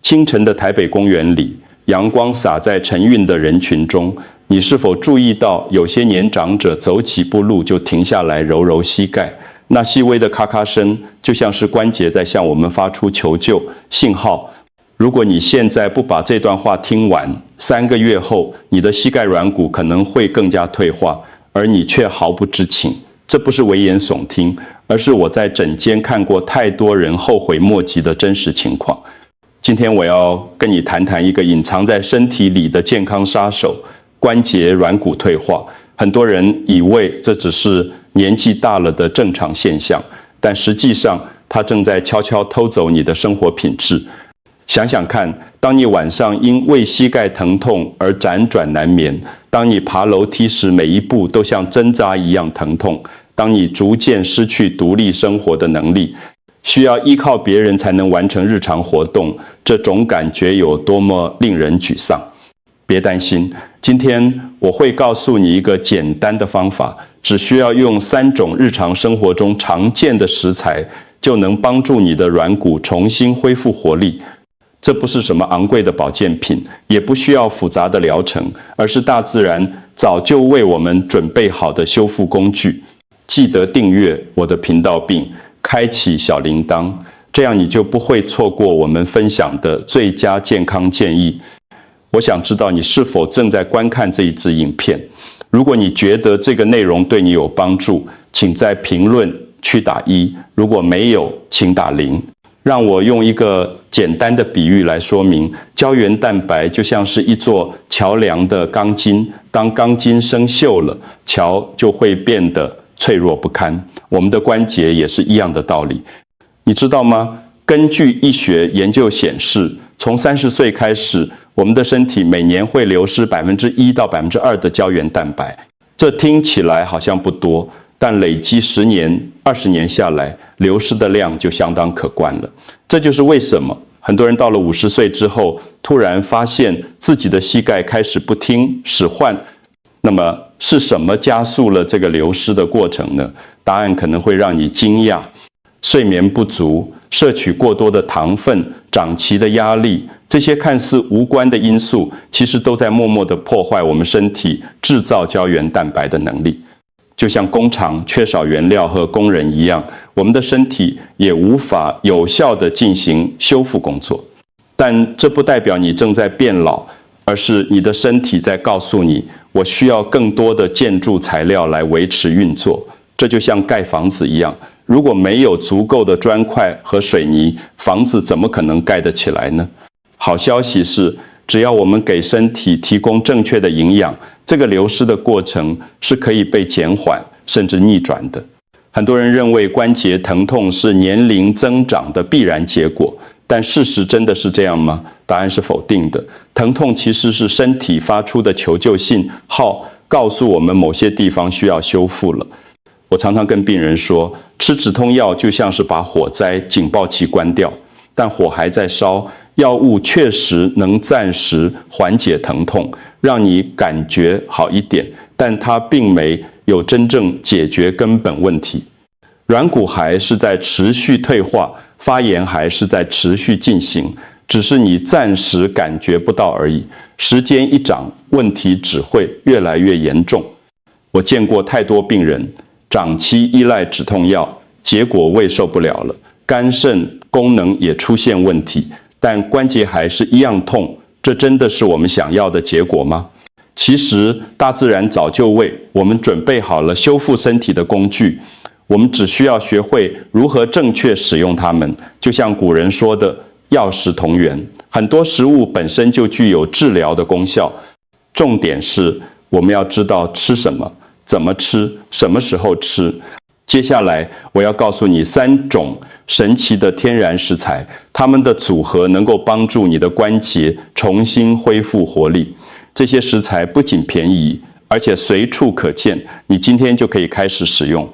清晨的台北公园里，阳光洒在晨运的人群中，你是否注意到有些年长者走几步路就停下来揉揉膝盖？那细微的咔咔声，就像是关节在向我们发出求救信号。如果你现在不把这段话听完，3个月后，你的膝盖软骨可能会更加退化，而你却毫不知情。这不是危言耸听，而是我在诊间看过太多人后悔莫及的真实情况。今天我要跟你谈谈一个隐藏在身体里的健康杀手——关节软骨退化。很多人以为这只是年纪大了的正常现象，但实际上它正在悄悄偷走你的生活品质。想想看，当你晚上因为膝盖疼痛而辗转难眠，当你爬楼梯时每一步都像针扎一样疼痛，当你逐渐失去独立生活的能力，需要依靠别人才能完成日常活动，这种感觉有多么令人沮丧。别担心，今天我会告诉你一个简单的方法，只需要用3种日常生活中常见的食材，就能帮助你的软骨重新恢复活力。这不是什么昂贵的保健品，也不需要复杂的疗程，而是大自然早就为我们准备好的修复工具。记得订阅我的频道并开启小铃铛，这样你就不会错过我们分享的最佳健康建议。我想知道你是否正在观看这一支影片。如果你觉得这个内容对你有帮助，请在评论区打1，如果没有，请打0。让我用一个简单的比喻来说明，胶原蛋白就像是一座桥梁的钢筋，当钢筋生锈了，桥就会变得脆弱不堪。我们的关节也是一样的道理。你知道吗？根据医学研究显示，从30岁开始，我们的身体每年会流失1%到2%的胶原蛋白。这听起来好像不多，但累积10年、20年下来，流失的量就相当可观了。这就是为什么很多人到了50岁之后，突然发现自己的膝盖开始不听使唤。那么是什么加速了这个流失的过程呢？答案可能会让你惊讶。睡眠不足、摄取过多的糖分、长期的压力，这些看似无关的因素，其实都在默默地破坏我们身体制造胶原蛋白的能力。就像工厂缺少原料和工人一样，我们的身体也无法有效地进行修复工作。但这不代表你正在变老，而是你的身体在告诉你，我需要更多的建筑材料来维持运作。这就像盖房子一样，如果没有足够的砖块和水泥，房子怎么可能盖得起来呢？好消息是，只要我们给身体提供正确的营养，这个流失的过程是可以被减缓甚至逆转的。很多人认为关节疼痛是年龄增长的必然结果，但事实真的是这样吗？答案是否定的。疼痛其实是身体发出的求救信号，告诉我们某些地方需要修复了。我常常跟病人说，吃止痛药就像是把火灾警报器关掉，但火还在烧，药物确实能暂时缓解疼痛，让你感觉好一点，但它并没有真正解决根本问题。软骨还是在持续退化，发炎还是在持续进行，只是你暂时感觉不到而已。时间一长，问题只会越来越严重。我见过太多病人长期依赖止痛药，结果胃受不了了，肝肾功能也出现问题，但关节还是一样痛。这真的是我们想要的结果吗？其实大自然早就为我们准备好了修复身体的工具，我们只需要学会如何正确使用它们。就像古人说的，药食同源，很多食物本身就具有治疗的功效，重点是我们要知道吃什么，怎么吃，什么时候吃。接下来我要告诉你3种神奇的天然食材，它们的组合能够帮助你的关节重新恢复活力。这些食材不仅便宜，而且随处可见，你今天就可以开始使用。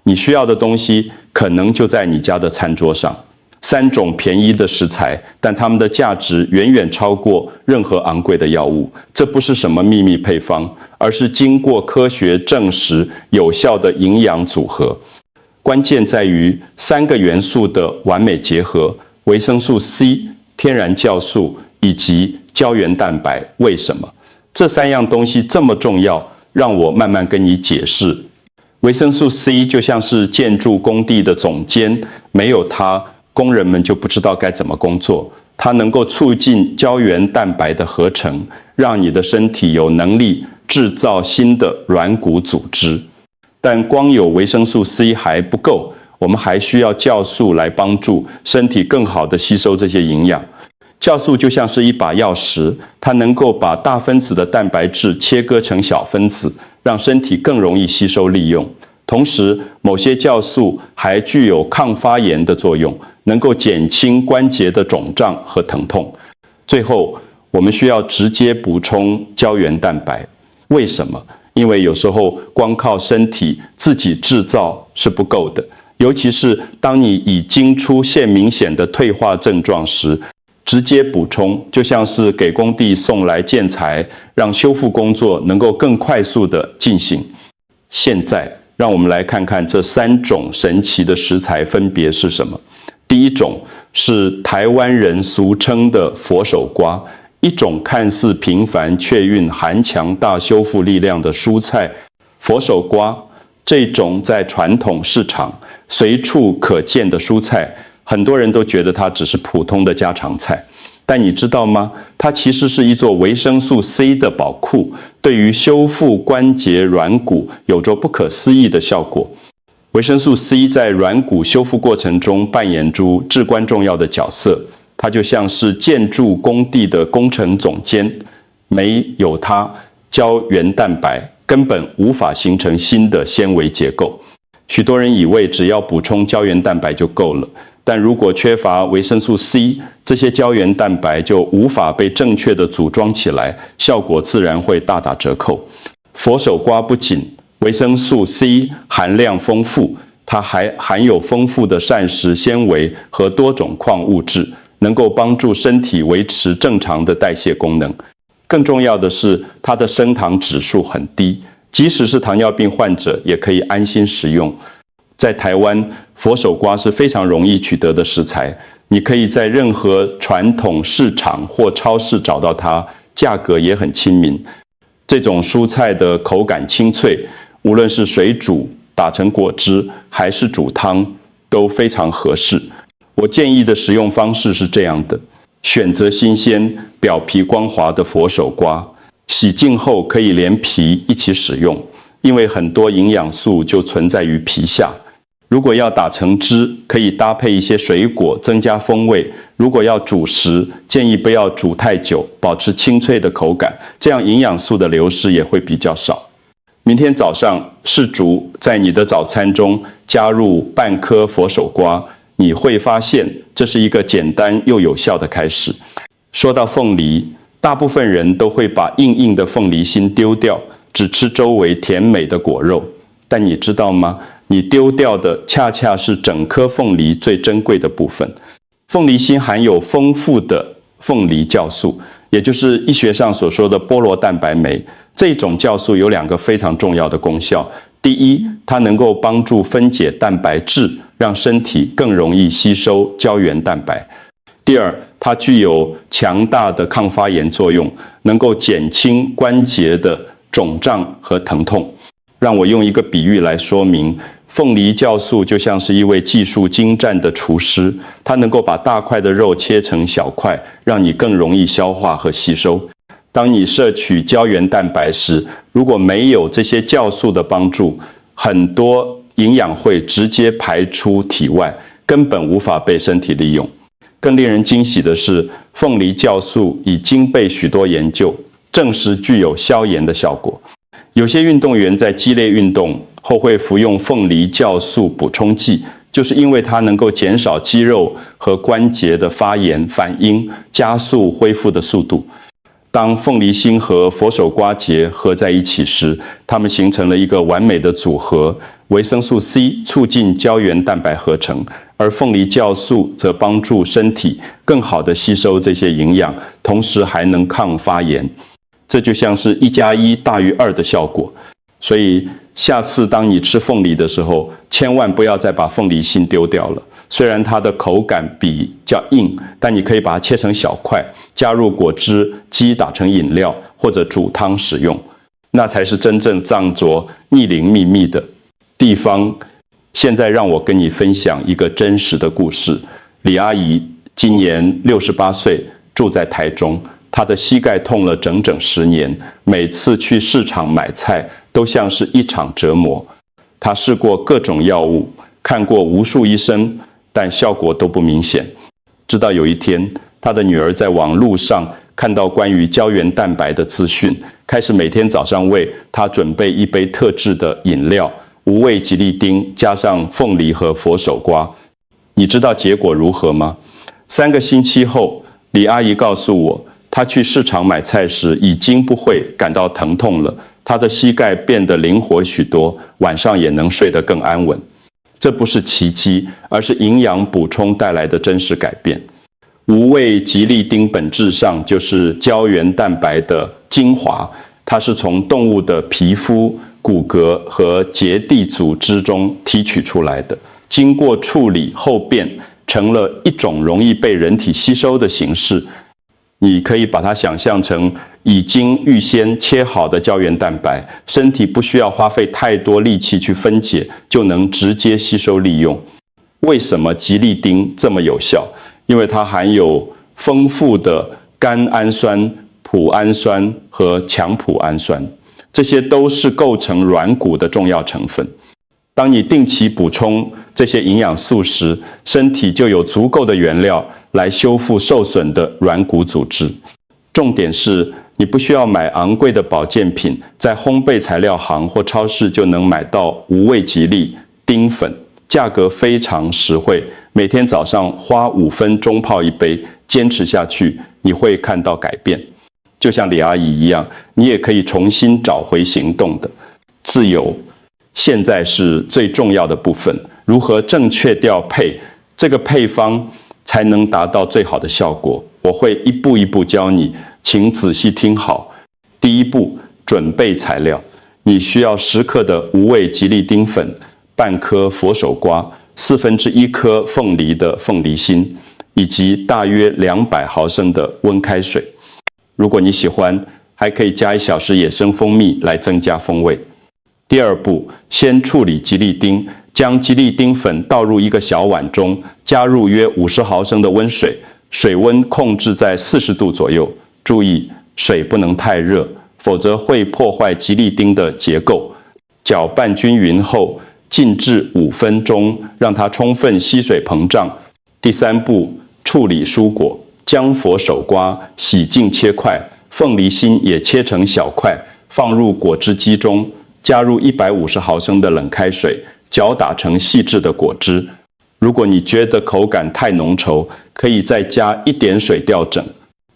你需要的东西可能就在你家的餐桌上。3种便宜的食材，但它们的价值远远超过任何昂贵的药物。这不是什么秘密配方，而是经过科学证实有效的营养组合。关键在于3个元素的完美结合：维生素 C、天然酵素以及胶原蛋白。为什么这3样东西这么重要？让我慢慢跟你解释。维生素 C 就像是建筑工地的总监，没有它，工人们就不知道该怎么工作。它能够促进胶原蛋白的合成，让你的身体有能力制造新的软骨组织。但光有维生素 C 还不够，我们还需要酵素来帮助身体更好地吸收这些营养。酵素就像是一把钥匙，它能够把大分子的蛋白质切割成小分子，让身体更容易吸收利用。同时，某些酵素还具有抗发炎的作用，能够减轻关节的肿胀和疼痛。最后，我们需要直接补充胶原蛋白。为什么？因为有时候光靠身体自己制造是不够的，尤其是当你已经出现明显的退化症状时，直接补充就像是给工地送来建材，让修复工作能够更快速地进行。现在让我们来看看这3种神奇的食材分别是什么。第一种是台湾人俗称的佛手瓜，一种看似平凡却蕴含强大修复力量的蔬菜。佛手瓜这种在传统市场随处可见的蔬菜，很多人都觉得它只是普通的家常菜，但你知道吗？它其实是一座维生素 C 的宝库，对于修复关节软骨有着不可思议的效果。维生素 C 在软骨修复过程中扮演出至关重要的角色，它就像是建筑工地的工程总监，没有它，胶原蛋白根本无法形成新的纤维结构。许多人以为只要补充胶原蛋白就够了，但如果缺乏维生素 C， 这些胶原蛋白就无法被正确的组装起来，效果自然会大打折扣。佛手瓜不仅维生素 C 含量丰富，它还含有丰富的膳食纤维和多种矿物质，能够帮助身体维持正常的代谢功能。更重要的是，它的升糖指数很低，即使是糖尿病患者也可以安心食用。在台湾，佛手瓜是非常容易取得的食材，你可以在任何传统市场或超市找到它，价格也很亲民。这种蔬菜的口感清脆，无论是水煮、打成果汁还是煮汤，都非常合适。我建议的食用方式是这样的：选择新鲜、表皮光滑的佛手瓜，洗净后可以连皮一起使用，因为很多营养素就存在于皮下。如果要打成汁，可以搭配一些水果增加风味。如果要主食，建议不要煮太久，保持清脆的口感，这样营养素的流失也会比较少。明天早上试煮在你的早餐中加入半颗佛手瓜，你会发现这是一个简单又有效的开始。说到凤梨，大部分人都会把硬硬的凤梨心丢掉，只吃周围甜美的果肉。但你知道吗？你丢掉的恰恰是整颗凤梨最珍贵的部分。凤梨心含有丰富的凤梨酵素，也就是医学上所说的菠萝蛋白酶。这种酵素有2个非常重要的功效。第一，它能够帮助分解蛋白质，让身体更容易吸收胶原蛋白。第二，它具有强大的抗发炎作用，能够减轻关节的肿胀和疼痛。让我用一个比喻来说明，凤梨酵素就像是一位技术精湛的厨师，它能够把大块的肉切成小块，让你更容易消化和吸收。当你摄取胶原蛋白时，如果没有这些酵素的帮助，很多营养会直接排出体外，根本无法被身体利用。更令人惊喜的是，凤梨酵素已经被许多研究证实具有消炎的效果。有些运动员在激烈运动后会服用凤梨酵素补充剂，就是因为它能够减少肌肉和关节的发炎反应，加速恢复的速度。当凤梨心和佛手瓜结合在一起时，它们形成了一个完美的组合。维生素 C 促进胶原蛋白合成，而凤梨酵素则帮助身体更好地吸收这些营养，同时还能抗发炎。这就像是1+1大于2的效果。所以下次当你吃凤梨的时候，千万不要再把凤梨心丢掉了。虽然它的口感比较硬，但你可以把它切成小块，加入果汁机打成饮料，或者煮汤使用。那才是真正藏着逆龄秘密的地方。现在让我跟你分享一个真实的故事。李阿姨今年68岁，住在台中。她的膝盖痛了整整10年，每次去市场买菜都像是一场折磨。她试过各种药物，看过无数医生，但效果都不明显。直到有一天，她的女儿在网路上看到关于胶原蛋白的资讯，开始每天早上为她准备一杯特制的饮料，无味吉利丁加上凤梨和佛手瓜。你知道结果如何吗？3个星期后，李阿姨告诉我，她去市场买菜时已经不会感到疼痛了，她的膝盖变得灵活许多，晚上也能睡得更安稳。这不是奇迹，而是营养补充带来的真实改变。无味吉利丁本质上就是胶原蛋白的精华，它是从动物的皮肤、骨骼和结缔组织中提取出来的，经过处理后变成了一种容易被人体吸收的形式。你可以把它想象成已经预先切好的胶原蛋白，身体不需要花费太多力气去分解，就能直接吸收利用。为什么吉利丁这么有效？因为它含有丰富的甘氨酸、脯氨酸和强脯氨酸，这些都是构成软骨的重要成分。当你定期补充这些营养素时，身体就有足够的原料来修复受损的软骨组织。重点是，你不需要买昂贵的保健品，在烘焙材料行或超市就能买到无味吉利丁粉，价格非常实惠。每天早上花5分钟泡一杯，坚持下去，你会看到改变。就像李阿姨一样，你也可以重新找回行动的自由。现在是最重要的部分，如何正确调配这个配方才能达到最好的效果。我会一步一步教你，请仔细听好。第一步，准备材料。你需要10克的无味吉利丁粉，半颗佛手瓜，1/4颗凤梨的凤梨心，以及大约200毫升的温开水。如果你喜欢，还可以加1小时野生蜂蜜来增加风味。第二步，先处理吉利丁，将吉利丁粉倒入一个小碗中，加入约50毫升的温水，水温控制在40度左右。注意，水不能太热，否则会破坏吉利丁的结构。搅拌均匀后，静置5分钟，让它充分吸水膨胀。第三步，处理蔬果，将佛手瓜洗净切块，凤梨心也切成小块，放入果汁机中。加入150毫升的冷开水，搅打成细致的果汁。如果你觉得口感太浓稠，可以再加一点水调整。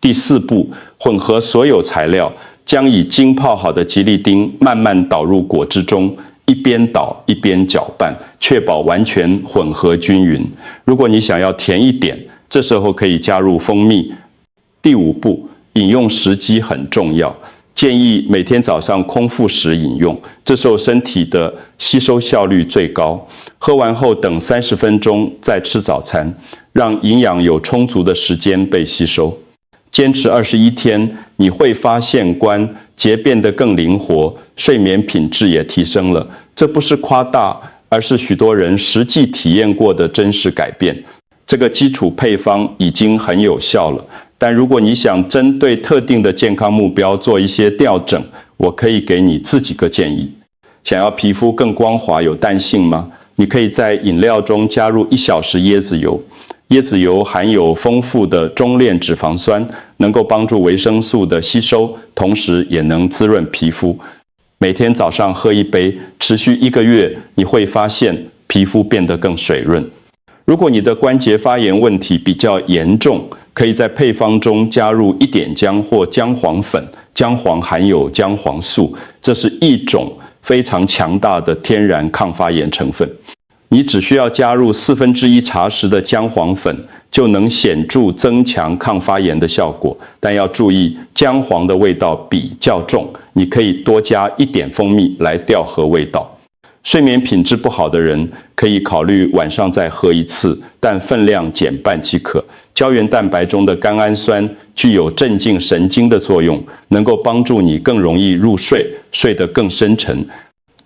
第4步，混合所有材料，将已经泡好的吉利丁慢慢倒入果汁中，一边倒一边搅拌，确保完全混合均匀。如果你想要甜一点，这时候可以加入蜂蜜。第5步，饮用时机很重要。建议每天早上空腹时饮用，这时候身体的吸收效率最高。喝完后等30分钟再吃早餐，让营养有充足的时间被吸收。坚持21天，你会发现关节变得更灵活，睡眠品质也提升了。这不是夸大，而是许多人实际体验过的真实改变。这个基础配方已经很有效了。但如果你想针对特定的健康目标做一些调整，我可以给你这几个建议。想要皮肤更光滑有弹性吗？你可以在饮料中加入1小时椰子油。椰子油含有丰富的中链脂肪酸，能够帮助维生素的吸收，同时也能滋润皮肤。每天早上喝1杯，持续1个月，你会发现皮肤变得更水润。如果你的关节发炎问题比较严重，可以在配方中加入1点姜或姜黄粉。姜黄含有姜黄素，这是一种非常强大的天然抗发炎成分。你只需要加入1/4茶匙的姜黄粉，就能显著增强抗发炎的效果。但要注意，姜黄的味道比较重，你可以多加1点蜂蜜来调和味道。睡眠品质不好的人可以考虑晚上再喝一次，但分量减半即可。胶原蛋白中的甘氨酸具有镇静神经的作用，能够帮助你更容易入睡，睡得更深沉。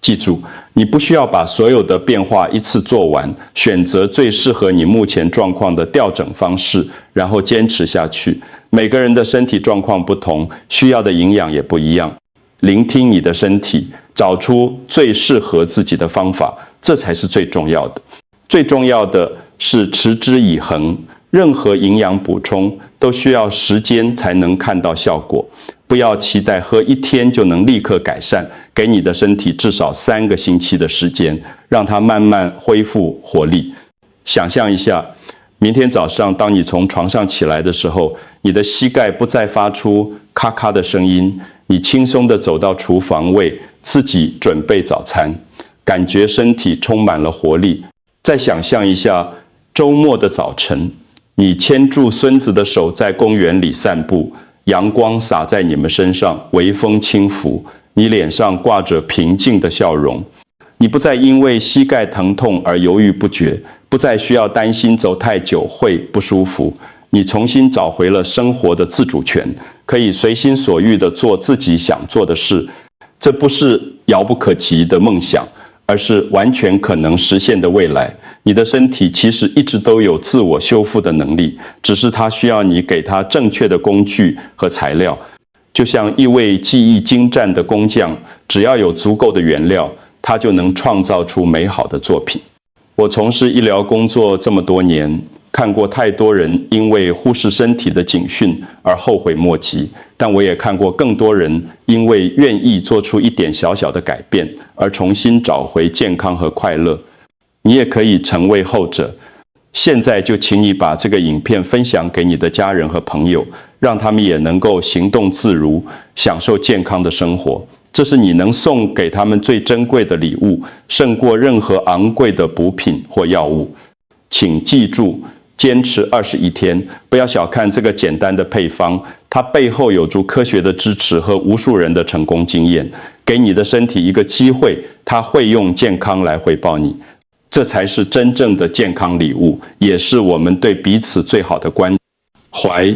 记住，你不需要把所有的变化一次做完，选择最适合你目前状况的调整方式，然后坚持下去。每个人的身体状况不同，需要的营养也不一样。聆听你的身体，找出最适合自己的方法，这才是最重要的。最重要的是持之以恒，任何营养补充都需要时间才能看到效果。不要期待喝1天就能立刻改善，给你的身体至少3个星期的时间，让它慢慢恢复活力。想象一下，明天早上当你从床上起来的时候，你的膝盖不再发出咔咔的声音，你轻松地走到厨房为自己准备早餐，感觉身体充满了活力。再想象一下周末的早晨，你牵住孙子的手在公园里散步，阳光洒在你们身上，微风轻拂，你脸上挂着平静的笑容。你不再因为膝盖疼痛而犹豫不决，不再需要担心走太久会不舒服。你重新找回了生活的自主权，可以随心所欲地做自己想做的事。这不是遥不可及的梦想，而是完全可能实现的未来。你的身体其实一直都有自我修复的能力，只是它需要你给它正确的工具和材料。就像一位技艺精湛的工匠，只要有足够的原料，他就能创造出美好的作品。我从事医疗工作这么多年，看过太多人因为忽视身体的警讯而后悔莫及，但我也看过更多人因为愿意做出一点小小的改变而重新找回健康和快乐。你也可以成为后者。现在就请你把这个影片分享给你的家人和朋友，让他们也能够行动自如，享受健康的生活。这是你能送给他们最珍贵的礼物，胜过任何昂贵的补品或药物。请记住，坚持21天，不要小看这个简单的配方，它背后有着科学的支持和无数人的成功经验。给你的身体一个机会，它会用健康来回报你。这才是真正的健康礼物，也是我们对彼此最好的关怀。